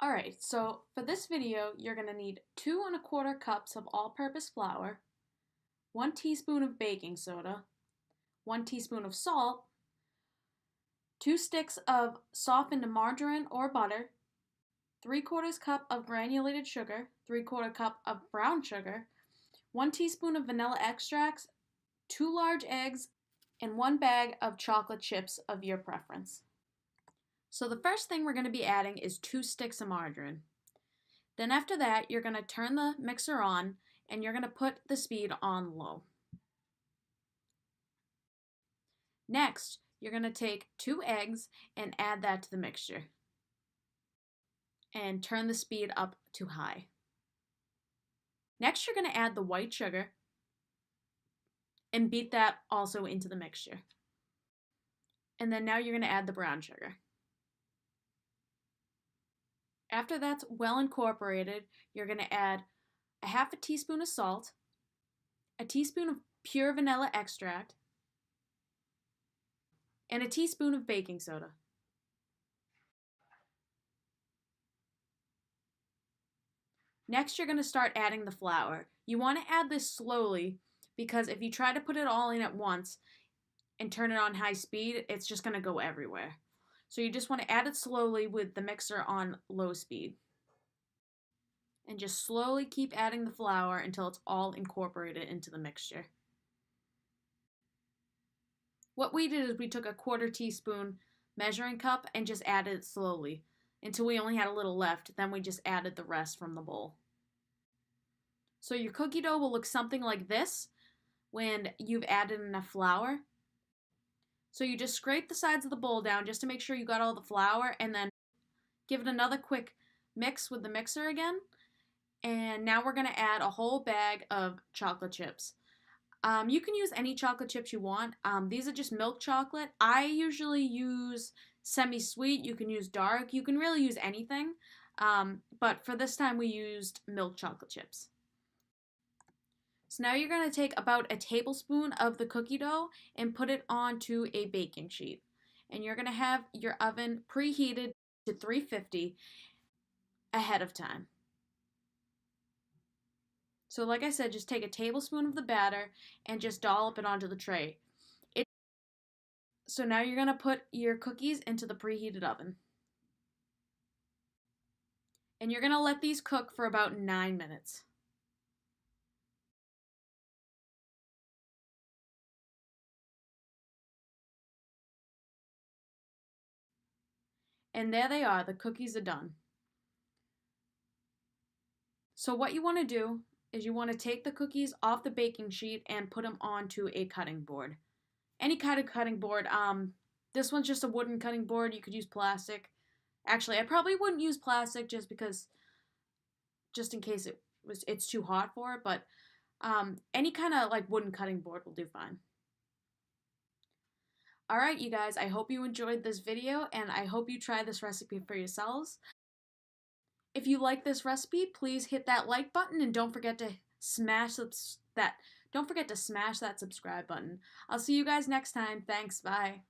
Alright, so for this video, you're going to need 2¼ cups of all-purpose flour, 1 teaspoon of baking soda, 1 teaspoon of salt, 2 sticks of softened margarine or butter, 3/4 cup of granulated sugar, 3/4 cup of brown sugar, 1 teaspoon of vanilla extracts, 2 large eggs, and 1 bag of chocolate chips of your preference. So the first thing we're going to be adding is 2 sticks of margarine. Then after that, you're going to turn the mixer on and you're going to put the speed on low. Next, you're going to take 2 eggs and add that to the mixture. And turn the speed up to high. Next, you're going to add the white sugar and beat that also into the mixture. And then now you're going to add the brown sugar. After that's well incorporated, you're going to add a half a teaspoon of salt, a teaspoon of pure vanilla extract, and a teaspoon of baking soda. Next, you're going to start adding the flour. You want to add this slowly because if you try to put it all in at once and turn it on high speed, it's just going to go everywhere. So you just want to add it slowly with the mixer on low speed. And just slowly keep adding the flour until it's all incorporated into the mixture. What we did is we took a 1/4 teaspoon measuring cup and just added it slowly until we only had a little left. Then we just added the rest from the bowl. So your cookie dough will look something like this when you've added enough flour. So you just scrape the sides of the bowl down just to make sure you got all the flour, and then give it another quick mix with the mixer again. And now we're going to add a whole bag of chocolate chips. You can use any chocolate chips you want. These are just milk chocolate. I usually use semi-sweet. You can use dark. You can really use anything. But for this time we used milk chocolate chips. So now you're going to take about a tablespoon of the cookie dough and put it onto a baking sheet. And you're going to have your oven preheated to 350 ahead of time. So like I said, just take a tablespoon of the batter and just dollop it onto the tray. So now you're going to put your cookies into the preheated oven. And you're going to let these cook for about 9 minutes. And there they are, the cookies are done. So what you want to do is you want to take the cookies off the baking sheet and put them onto a cutting board. Any kind of cutting board. This one's just a wooden cutting board. You could use plastic. Actually, I probably wouldn't use plastic just in case it's too hot for it, but any kind of like wooden cutting board will do fine. Alright, you guys, I hope you enjoyed this video, and I hope you try this recipe for yourselves. If you like this recipe, please hit that like button and don't forget to smash that subscribe button. I'll see you guys next time. Thanks, bye.